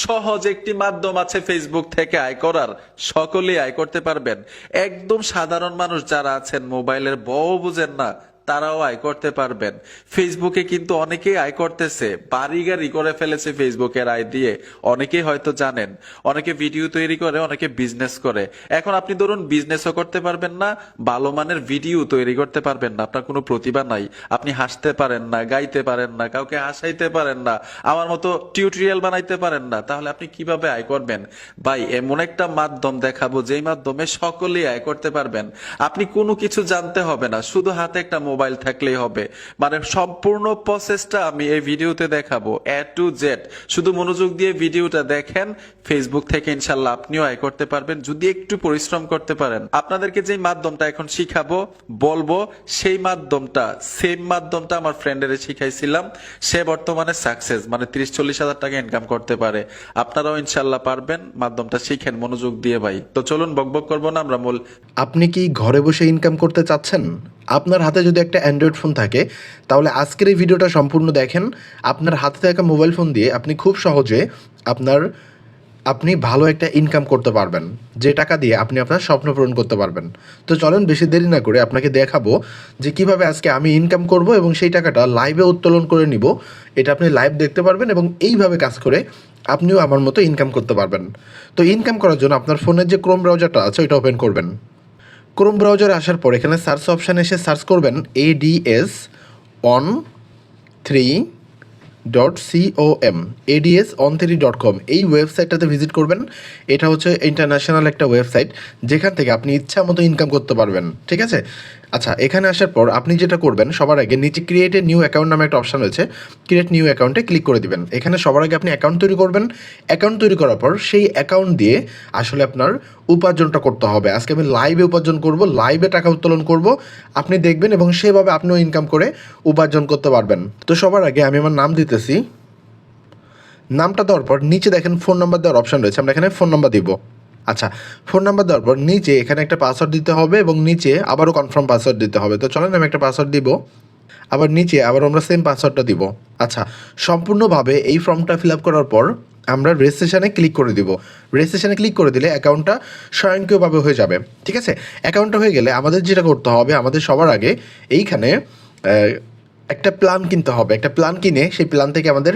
সহজ একটি মাধ্যম আছে ফেসবুক থেকে আয় করার, সকলেই আয় করতে পারবেন। একদম সাধারণ মানুষ যারা আছেন, মোবাইলের বউ বুঝেন না, তারাও আয় করতে পারবেন। ফেসবুকে কিন্তু অনেকেই আয় করতেছে, বাড়ি গাড়ি করে ফেলেছে ফেসবুকের আয় দিয়ে। অনেকেই হয়তো জানেন, অনেকে ভিডিও তৈরি করে, অনেকে বিজনেস করে। এখন আপনি ধরুন বিজনেসও করতে পারবেন না, ভালো মানের ভিডিও তৈরি করতে পারবেন না, আপনার কোনো প্রতিভা নাই, আপনি হাসতে পারেন না, গাইতে পারেন না, কাউকে হাসাইতে পারেন না, আমার মতো টিউটোরিয়াল বানাইতে পারেন না, তাহলে আপনি কিভাবে আয় করবেন? ভাই, এমন একটা মাধ্যম দেখাবো যেই মাধ্যমে সকলেই আয় করতে পারবেন। আপনি কোনো কিছু জানতে হবে না, শুধু হাতে একটা মোবাইল থাকলেই হবে। মানে সম্পূর্ণ প্রসেসটা আমি এই ভিডিওতে দেখাবো, এ টু জেড। শুধু মনোযোগ দিয়ে ভিডিওটা দেখেন, ফেসবুক থেকে ইনশাল্লাহ আপনিও আয় করতে পারবেন যদি একটু পরিশ্রম করতে পারেন। আপনাদেরকে যে মাধ্যমটা এখন শিখাবো, বলবো, সেই মাধ্যমটা, সেম মাধ্যমটা আমার ফ্রেন্ডের শিখাইছিলাম। সে বর্তমানে সাকসেস, মানে 30-40 হাজার টাকা ইনকাম করতে পারে। আপনারাও ইনশাল্লাহ পারবেন। মাধ্যমটা শিখেন মনোযোগ দিয়ে ভাই। তো চলুন বকবক করবো না, আমরা মূল। আপনি কি ঘরে বসে ইনকাম করতে চাচ্ছেন? আপনার হাতে যদি একটা অ্যান্ড্রয়েড ফোন থাকে, তাহলে আজকের এই ভিডিওটা সম্পূর্ণ দেখেন। আপনার হাতে থাকা মোবাইল ফোন দিয়ে আপনি খুব সহজে আপনি ভালো একটা ইনকাম করতে পারবেন, যে টাকা দিয়ে আপনি আপনার স্বপ্ন পূরণ করতে পারবেন। তো চলেন বেশি দেরি না করে আপনাকে দেখাবো যে কিভাবে আজকে আমি ইনকাম করব এবং সেই টাকাটা লাইভে উত্তোলন করে নিব। এটা আপনি লাইভ দেখতে পারবেন এবং এইভাবে কাজ করে আপনিও আমার মতো ইনকাম করতে পারবেন। তো ইনকাম করার জন্য আপনার ফোনের যে ক্রোম ব্রাউজারটা আছে ওইটা ওপেন করবেন। ক্রোম ব্রাউজারে আসার পর এখানে সার্চ অপশানে এসে সার্চ করবেন ADS13.com, ADS13.com। এই ওয়েবসাইটটাতে ভিজিট করবেন। এটা হচ্ছে ইন্টারন্যাশনাল একটা ওয়েবসাইট, যেখান থেকে আপনি ইচ্ছা মতো ইনকাম করতে পারবেন। ঠিক আছে? আচ্ছা, এখানে আসার পর আপনি যেটা করবেন, সবার আগে নিচে ক্রিয়েট এ নিউ অ্যাকাউন্ট নামে একটা অপশান রয়েছে, ক্রিয়েট নিউ অ্যাকাউন্টে ক্লিক করে দিবেন। এখানে সবার আগে আপনি অ্যাকাউন্ট তৈরি করবেন। অ্যাকাউন্ট তৈরি করার পর সেই অ্যাকাউন্ট দিয়ে আসলে আপনার উপার্জনটা করতে হবে। আজকে আমি লাইভে উপার্জন করব, লাইভে টাকা উত্তোলন করব, আপনি দেখবেন এবং সেভাবে আপনিও ইনকাম করে উপার্জন করতে পারবেন। তো সবার আগে আমি আমার নাম দিতেছি। নামটা দেওয়ার পর নিচে দেখেন ফোন নাম্বার দেওয়ার অপশান রয়েছে, আমরা এখানে ফোন নাম্বার দিব। আচ্ছা, ফোন নাম্বার দেওয়ার পর নিচে এখানে একটা পাসওয়ার্ড দিতে হবে এবং নিচে আবারও কনফার্ম পাসওয়ার্ড দিতে হবে। তো চলেন আমি একটা পাসওয়ার্ড দিব, আবার নিচে আবার আমরা সেম পাসওয়ার্ডটা দিব। আচ্ছা, সম্পূর্ণভাবে এই ফর্মটা ফিল আপ করার পর আমরা রেজিস্ট্রেশনে ক্লিক করে দিব। রেজিস্ট্রেশনে ক্লিক করে দিলে অ্যাকাউন্টটা স্বয়ংক্রিয়ভাবে হয়ে যাবে। ঠিক আছে? অ্যাকাউন্টটা হয়ে গেলে আমাদের যেটা করতে হবে, আমাদের সবার আগে এইখানে একটা প্ল্যান কিনতে হবে। একটা প্ল্যান কিনে সেই প্ল্যান থেকে আমাদের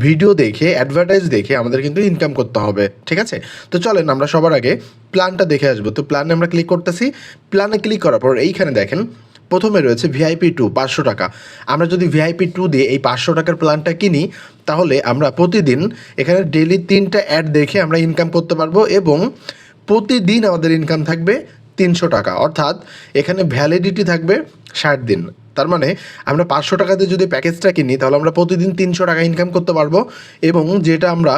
ভিডিও দেখে, অ্যাডভার্টাইজ দেখে আমাদের কিন্তু ইনকাম করতে হবে। ঠিক আছে? তো চলেন আমরা সবার আগে প্ল্যানটা দেখে আসবো। তো প্ল্যানে আমরা ক্লিক করতেছি। প্ল্যানে ক্লিক করার পর এইখানে দেখেন প্রথমে রয়েছে VIP2 500 টাকা। আমরা যদি VIP2 দিয়ে এই 500 টাকার প্ল্যানটা কিনি, তাহলে আমরা প্রতিদিন এখানে ডেইলি 3টা অ্যাড দেখে আমরা ইনকাম করতে পারবো এবং প্রতিদিন আমাদের ইনকাম থাকবে 300 টাকা। অর্থাৎ এখানে ভ্যালিডিটি থাকবে 60 দিন। তার মানে আমরা 500 টাকা দিয়ে যদি প্যাকেজটা কিনি, তাহলে আমরা প্রতিদিন 300 টাকা ইনকাম করতে পারবো এবং যেটা আমরা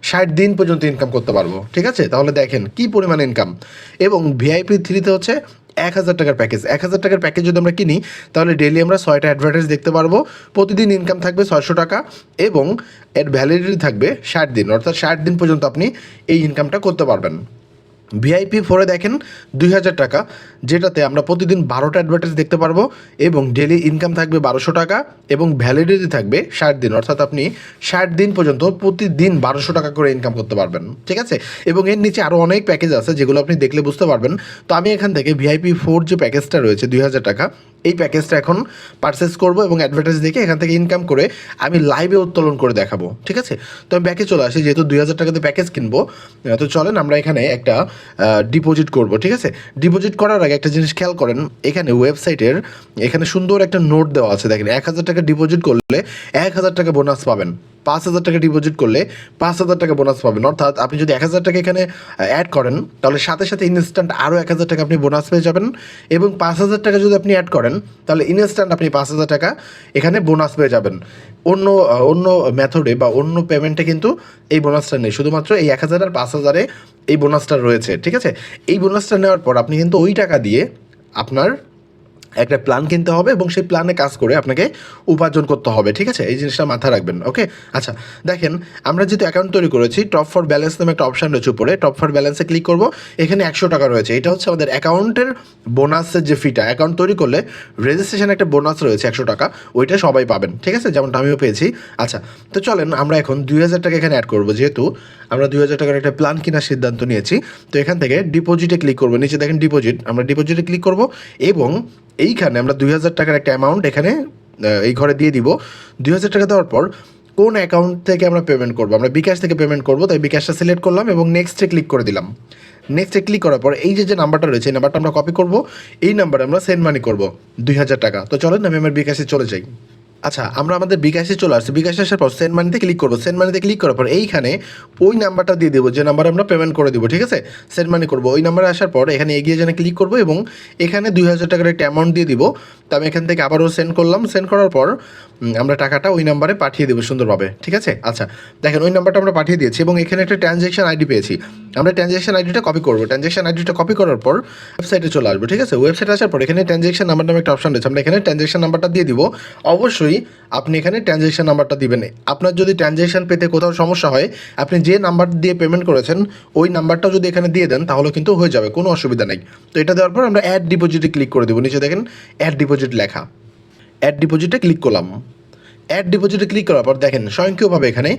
60 দিন পর্যন্ত ইনকাম করতে পারবো। ঠিক আছে? তাহলে দেখেন কি পরিমাণ ইনকাম। এবং VIP3-তে হচ্ছে 1000 টাকার প্যাকেজ। 1000 টাকার প্যাকেজ যদি আমরা কিনি, তাহলে ডেইলি আমরা 6টা অ্যাডভার্টাইজ দেখতে পারবো, প্রতিদিন ইনকাম থাকবে 600 টাকা এবং এর ভ্যালিডিটি থাকবে 60 দিন। অর্থাৎ 60 দিন পর্যন্ত আপনি এই ইনকামটা করতে পারবেন। VIP4-এ দেখেন 2000 টাকা, যেটাতে আমরা প্রতিদিন 12টা অ্যাডভার্টাইজ দেখতে পারবো এবং ডেলি ইনকাম থাকবে 1200 টাকা এবং ভ্যালিডিটি থাকবে 60 দিন। অর্থাৎ আপনি 60 দিন পর্যন্ত প্রতিদিন 1200 টাকা করে ইনকাম করতে পারবেন। ঠিক আছে? এবং এর নিচে আরও অনেক প্যাকেজ আছে যেগুলো আপনি দেখলে বুঝতে পারবেন। তো আমি এখান থেকে VIP4 যে প্যাকেজটা রয়েছে 2000 টাকা, এই প্যাকেজটা এখন পারচেস করব এবং অ্যাডভার্টাইজ দেখে এখান থেকে ইনকাম করে আমি লাইভে উত্তোলন করে দেখাবো। ঠিক আছে? তো আমি ব্যাকে চলে আসি, যেহেতু 2000 টাকাতে প্যাকেজ কিনবো। তো চলেন আমরা এখানে একটা ডিপোজিট করব। ঠিক আছে? ডিপোজিট করার আগে একটা জিনিস খেয়াল করেন, এখানে ওয়েবসাইটের এখানে সুন্দর একটা নোট দেওয়া আছে। দেখেন 1000 টাকা ডিপোজিট করলে 1000 টাকা বোনাস পাবেন, 5000 টাকা ডিপোজিট করলে 5000 টাকা বোনাস পাবেন। অর্থাৎ আপনি যদি 1000 টাকা এখানে অ্যাড করেন, তাহলে সাথে সাথে ইনস্ট্যান্ট আরও 1000 টাকা আপনি বোনাস পেয়ে যাবেন এবং 5000 টাকা যদি আপনি অ্যাড করেন, তাহলে ইনস্ট্যান্ট আপনি 5000 টাকা এখানে বোনাস পেয়ে যাবেন। অন্য অন্য মেথডে বা অন্য পেমেন্টে কিন্তু এই বোনাসটা নেই, শুধুমাত্র এই 1000 আর 5000-এ এই বোনাসটা রয়েছে। ঠিক আছে? এই বোনাসটা নেওয়ার পর আপনি কিন্তু ওই টাকা দিয়ে আপনার একটা প্ল্যান কিনতে হবে এবং সেই প্ল্যানে কাজ করে আপনাকে উপার্জন করতে হবে, ঠিক আছে? এই জিনিসটা মাথায় রাখবেন, ওকে? আচ্ছা, দেখেন আমরা যেহেতু অ্যাকাউন্ট তৈরি করেছি, টপ ফর ব্যালেন্স নামে একটা অপশন রয়েছে উপরে, টপ ফর ব্যালেন্সে ক্লিক করব। এখানে 100 টাকা রয়েছে, এটা হচ্ছে আমাদের অ্যাকাউন্টের বোনাসের যে ফিটা। অ্যাকাউন্ট তৈরি করলে রেজিস্ট্রেশন একটা বোনাস রয়েছে 100 টাকা, ওইটা সবাই পাবেন, ঠিক আছে? যেমনটা আমিও পেয়েছি। আচ্ছা, তো চলেন আমরা এখন 2000 টাকা এখানে অ্যাড করবো, যেহেতু আমরা 2000 টাকার একটা প্ল্যান কেনার সিদ্ধান্ত নিয়েছি। তো এখান থেকে ডিপোজিটে ক্লিক করবো, নিচে দেখেন ডিপোজিট, আমরা ডিপোজিটে ক্লিক করব এবং এইখানে আমরা 2000 টাকার একটা অ্যামাউন্ট এখানে এই ঘরে দিয়ে দিব। 2000 টাকা দেওয়ার পর কোন অ্যাকাউন্ট থেকে আমরা পেমেন্ট করবো, আমরা বিকাশ থেকে পেমেন্ট করবো, তাই বিকাশটা সিলেক্ট করলাম এবং নেক্সটে ক্লিক করে দিলাম। নেক্সটে ক্লিক করার পর এই যে নাম্বারটা রয়েছে, এই নাম্বারটা আমরা কপি করব, এই নাম্বারে আমরা সেন্ড মানি করবো 2000 টাকা। তো চলেন আমি আমার বিকাশে চলে যাই। আচ্ছা, আমরা আমাদের বিকাশে চলে আসছি, বিকাশে আসার পর সেন্ড মানিতে ক্লিক করবো। সেন্ড মানিতে ক্লিক করার পর এইখানে ওই নাম্বারটা দিয়ে দেবো যে নাম্বারে আমরা পেমেন্ট করে দেবো, ঠিক আছে? সেন্ড মানি করবো, ওই নাম্বারে আসার পর এখানে এগিয়ে যেন ক্লিক করবো এবং এখানে 2000 টাকার একটা অ্যামাউন্ট দিয়ে দিব। তো আমি এখান থেকে আবারও সেন্ড করলাম, সেন্ড করার পর আমরা টাকাটা ওই নাম্বারে পাঠিয়ে দেবো সুন্দরভাবে, ঠিক আছে? আচ্ছা, দেখেন ওই নাম্বারটা আমরা পাঠিয়ে দিয়েছি এবং এখানে একটা ট্রানজ্যাকশন আইডি পেয়েছি। আমরা ট্রানজ্যাকশন আইডিটা কপি করবো, ট্রানজ্যাকশন আইডিটা কপি করার পর ওয়েবসাইটে চলে আসবো, ঠিক আছে? ওয়েবসাইটে আসার পর এখানে ট্রানজ্যাকশন নাম্বার নামে একটা অপশন রয়েছে, আমরা এখানে ট্রানজ্যাকশন নাম্বারটা দিয়ে দিব। অবশ্যই আপনি এখানে ট্রানজ্যাকশন নাম্বারটা দিবেন। আপনার যদি ট্রানজ্যাকশন পেতে কোথাও সমস্যা হয়, আপনি যে নাম্বার দিয়ে পেমেন্ট করেছেন ওই নাম্বারটা যদি এখানে দিয়ে দেন তাহলে কিন্তু হয়ে যাবে, কোনো অসুবিধা নেই। তো এটা দেওয়ার পর আমরা অ্যাড ডিপোজিটে ক্লিক করে দেবো, নিচে দেখেন অ্যাড ডিপোজিট লেখা, অ্যাড ডিপোজিটে ক্লিক করলাম। অ্যাড ডিপোজিটে ক্লিক করার পর দেখেন স্বয়ংক্রিয়ভাবে এখানে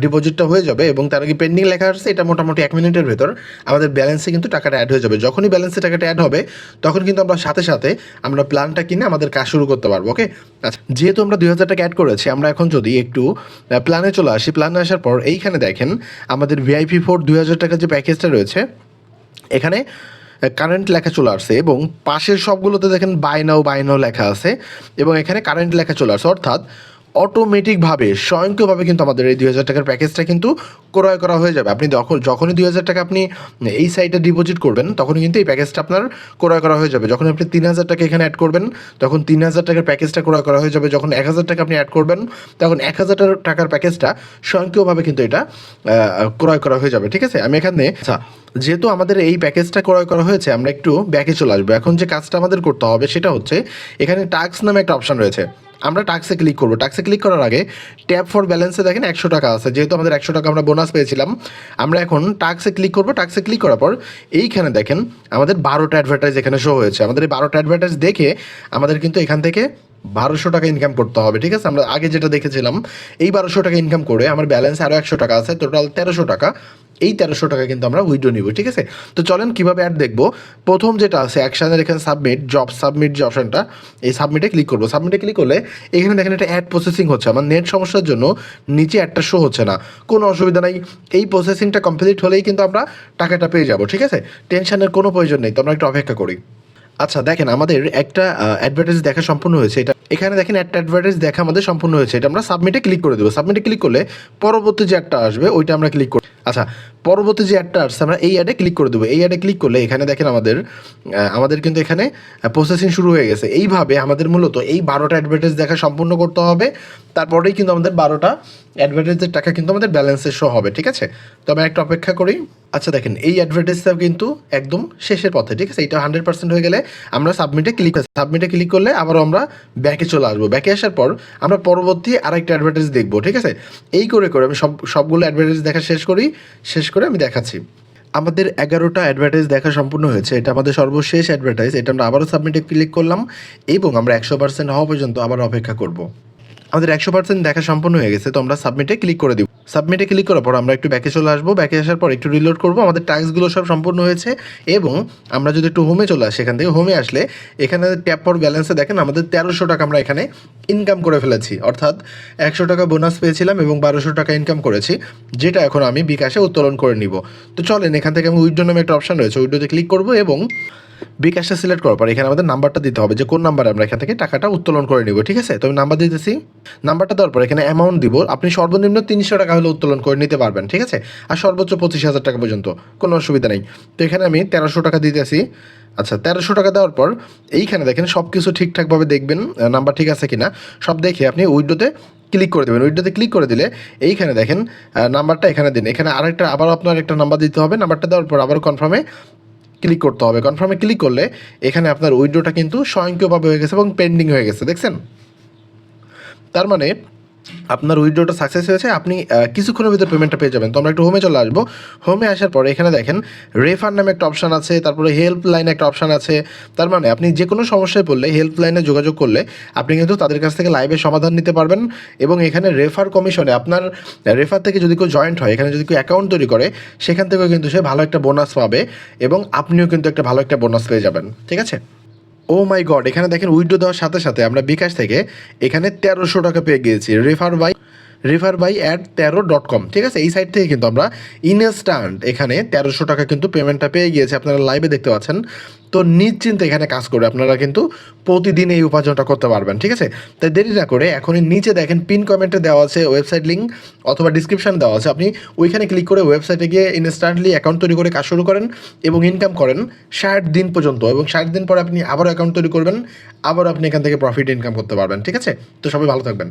ডিপোজিটটা হয়ে যাবে এবং তার আগে পেন্ডিং লেখা আসছে, এটা মোটামুটি 1 মিনিটের ভেতর আমাদের ব্যালেন্সে কিন্তু টাকাটা অ্যাড হয়ে যাবে। যখনই ব্যালেন্সে টাকাটা অ্যাড হবে তখন কিন্তু আমরা সাথে সাথে আমরা প্ল্যানটা কিনে আমাদের কাজ শুরু করতে পারবো, ওকে? আচ্ছা, যেহেতু আমরা 2000 টাকা অ্যাড করেছি, আমরা এখন যদি একটু প্ল্যানে চলে আসি, প্ল্যানে আসার পর এইখানে দেখেন আমাদের ভিআইপি 4 2000 টাকার যে প্যাকেজটা রয়েছে, এখানে কারেন্ট লেখা চলে আসছে এবং পাশের সবগুলোতে দেখেন বাই নাও লেখা আছে এবং এখানে কারেন্ট লেখা চলে আসছে, অর্থাৎ অটোমেটিকভাবে স্বয়ংক্রিয়ভাবে কিন্তু আমাদের এই 2000 টাকার প্যাকেজটা কিন্তু ক্রয় করা হয়ে যাবে। আপনি যখনই 2000 টাকা আপনি এই সাইটে ডিপোজিট করবেন তখনই কিন্তু এই প্যাকেজটা আপনার ক্রয় করা হয়ে যাবে। যখন আপনি 3000 টাকা এখানে অ্যাড করবেন তখন 3000 টাকার প্যাকেজটা ক্রয় করা হয়ে যাবে। যখন 1000 টাকা আপনি অ্যাড করবেন তখন 1000 টাকার প্যাকেজটা স্বয়ংক্রিয়ভাবে কিন্তু এটা ক্রয় করা হয়ে যাবে, ঠিক আছে? আমি এখানে আচ্ছা, যেহেতু আমাদের এই প্যাকেজটা ক্রয় করা হয়েছে, আমরা একটু ব্যাকে চলে আসবো। এখন যে কাজটা আমাদের করতে হবে সেটা হচ্ছে এখানে টাস্ক নামে একটা অপশন রয়েছে, আমরা টাক্সে ক্লিক করবো। টাক্সে ক্লিক করার আগে ট্যাপ ফর ব্যালেন্সে দেখেন 100 টাকা আছে, যেহেতু আমাদের 100 টাকা আমরা বোনাস পেয়েছিলাম। আমরা এখন টাক্সে ক্লিক করবো, টাক্সে ক্লিক করার পর এইখানে দেখেন আমাদের 12টা অ্যাডভার্টাইজ এখানে শো হয়েছে। আমাদের এই 12টা অ্যাডভার্টাইজ দেখে আমাদের কিন্তু এখান থেকে 1200 টাকা ইনকাম করতে হবে, ঠিক আছে? আমরা আগে যেটা দেখেছিলাম এই 1200 টাকা ইনকাম করে আমার ব্যালেন্স আরও 100 টাকা আছে, টোটাল 1300 টাকা। এই 1300 টাকা কিন্তু আমরা উইথড্র নিব, ঠিক আছে? তো চলেন কীভাবে অ্যাড দেখবো। প্রথম যেটা আছে অ্যাকশানের এখানে সাবমিট, জব সাবমিট যে অপশনটা, এই সাবমিটে ক্লিক করবো। সাবমিটে ক্লিক করলে এখানে দেখেন একটা অ্যাড প্রসেসিং হচ্ছে, আমার নেট সমস্যার জন্য নিচে অ্যাডটা শো হচ্ছে না, কোনো অসুবিধা নাই। এই প্রসেসিংটা কমপ্লিট হলেই কিন্তু আমরা টাকাটা পেয়ে যাবো, ঠিক আছে? টেনশনের কোনো প্রয়োজন নেই, তো আমরা একটু অপেক্ষা করি। আচ্ছা, দেখেন আমাদের একটা অ্যাডভার্টাইজ দেখা সম্পূর্ণ হয়েছে, এটা এখানে দেখেন একটা অ্যাডভার্টাইজ দেখা আমাদের সম্পূর্ণ হয়েছে, এটা আমরা সাবমিটে ক্লিক করে দেবো। সাবমিটে ক্লিক করলে পরবর্তী যে অ্যাডটা আসবে ওইটা আমরা ক্লিক করি। আচ্ছা, পরবর্তী যে অ্যাডটা আসছে আমরা এই অ্যাডে ক্লিক করে দেবো। এই অ্যাডে ক্লিক করলে এখানে দেখেন আমাদের কিন্তু এখানে প্রসেসিং শুরু হয়ে গেছে। এইভাবে আমাদের মূলত এই 12টা অ্যাডভার্টাইজ দেখা সম্পূর্ণ করতে হবে, তারপরেই কিন্তু আমাদের 12টা অ্যাডভার্টাইজের টাকা কিন্তু আমাদের ব্যালেন্সে শো হবে, ঠিক আছে? তো আমি একটা অপেক্ষা করি। আচ্ছা, দেখেন এই অ্যাডভার্টাইজটাও কিন্তু একদম শেষের পথে, ঠিক আছে? এটা 100% হয়ে গেলে আমরা সাবমিটে ক্লিক করলে আবারও আমরা ব্যাকে চলে আসবো। ব্যাকে আসার পর আমরা পরবর্তী আরেকটা অ্যাডভার্টাইজ দেখবো, ঠিক আছে? এই করে আমি সবগুলো অ্যাডভার্টাইজ দেখা শেষ করে আমি দেখাচ্ছি। আমাদের 11টা অ্যাডভার্টাইজ দেখা সম্পূর্ণ হয়েছে, এটা আমাদের সর্বশেষ অ্যাডভার্টাইজ। এটা আমরা আবারও সাবমিটে ক্লিক করলাম এবং আমরা 100% হওয়া পর্যন্ত আবার অপেক্ষা করব। আমাদের 100% দেখা সম্পূর্ণ হয়ে গেছে, তো আমরা সাবমিটে ক্লিক করে দিব। সাবমিটে ক্লিক করার পর আমরা একটু ব্যাকে চলে আসবো। ব্যাকে আসার পর একটু রিলোড করবো, আমাদের টাস্কগুলো সব সম্পূর্ণ হয়েছে। এবং আমরা যদি একটু হোমে চলে আসি, এখান থেকে হোমে আসলে এখানে ট্যাপ ফর ব্যালেন্সে দেখেন আমাদের 1300 টাকা আমরা এখানে ইনকাম করে ফেলেছি, অর্থাৎ 100 টাকা বোনাস পেয়েছিলাম এবং 1200 টাকা ইনকাম করেছি, যেটা এখন আমি বিকাশে উত্তোলন করে নিব। তো চলেন এখান থেকে আমি উইথড্র নামে একটা অপশন রয়েছে, উইথড্রোতে ক্লিক করবো এবং বিকাশটা সিলেক্ট করার পর এখানে আমাদের নাম্বারটা দিতে হবে যে কোন নাম্বারে আমরা এখান থেকে টাকাটা উত্তোলন করে নিব, ঠিক আছে? তো আমি নাম্বার দিতেছি। নাম্বারটা দেওয়ার পর এখানে অ্যামাউন্ট দিব, আপনি সর্বনিম্ন 300 টাকা হলে উত্তোলন করে নিতে পারবেন, ঠিক আছে? আর সর্বোচ্চ 25,000 টাকা পর্যন্ত, কোনো অসুবিধা নেই। তো এখানে আমি 1300 টাকা দিতেছি। আচ্ছা, 1300 টাকা দেওয়ার পর এইখানে দেখেন সব কিছু ঠিকঠাকভাবে দেখবেন, নাম্বার ঠিক আছে কিনা সব দেখে আপনি উইথড্রোতে ক্লিক করে দেবেন। উইথড্রোতে ক্লিক করে দিলে এইখানে দেখেন নাম্বারটা এখানে দিন, এখানে আবার আপনার একটা নাম্বার দিতে হবে। নাম্বারটা দেওয়ার পর আবার কনফার্মে ক্লিক করতে হবে। কনফার্মে ক্লিক করলে এখানে আপনার উইথড্রটা কিন্তু স্বয়ংক্রিয়ভাবে হয়ে গেছে এবং পেন্ডিং হয়ে গেছে, দেখছেন? তার মানে আপনার উইথড্রটা সাকসেস হয়েছে, আপনি কিছুক্ষণের ভিতরে পেমেন্টটা পেয়ে যাবেন। তো আমরা একটু হোমে চলে আসবো। হোমে আসার পরে এখানে দেখেন রেফার নামে একটা অপশান আছে, তারপরে হেল্প লাইনে একটা অপশান আছে। তার মানে আপনি যে কোনো সমস্যায় পড়লে হেল্প লাইনে যোগাযোগ করলে আপনি কিন্তু তাদের কাছ থেকে লাইভে সমাধান নিতে পারবেন। এবং এখানে রেফার কমিশনে আপনার রেফার থেকে যদি কেউ জয়েন্ট হয়, এখানে যদি কেউ অ্যাকাউন্ট তৈরি করে, সেখান থেকেও কিন্তু সে ভালো একটা বোনাস পাবে এবং আপনিও কিন্তু একটা ভালো একটা বোনাস পেয়ে যাবেন, ঠিক আছে? ও মাই গড, এখানে দেখেন উইথড্র দেওয়ার সাথে সাথে আমরা বিকাশ থেকে এখানে 1300 টাকা পেয়ে গিয়েছি refer by@13.com, ঠিক আছে? এই সাইট থেকে কিন্তু আমরা ইনস্ট্যান্ট এখানে 1300 টাকা কিন্তু পেমেন্টটা পেয়ে গিয়েছি, আপনারা লাইভে দেখতে পাচ্ছেন। তো নিশ্চিন্তে এখানে কাজ করে আপনারা কিন্তু প্রতিদিন এই উপার্জনটা করতে পারবেন, ঠিক আছে? তাই দেরি না করে এখনই নিচে দেখেন পিন কমেন্টে দেওয়া আছে ওয়েবসাইট লিঙ্ক অথবা ডিসক্রিপশানে দেওয়া আছে, আপনি ওইখানে ক্লিক করে ওয়েবসাইটে গিয়ে ইনস্ট্যান্টলি অ্যাকাউন্ট তৈরি করে কাজ শুরু করেন এবং ইনকাম করেন 60 দিন পর্যন্ত, এবং 60 দিন পরে আপনি আবারও অ্যাকাউন্ট তৈরি করবেন, আবার আপনি এখান থেকে প্রফিট ইনকাম করতে পারবেন, ঠিক আছে? তো সবাই ভালো থাকবেন।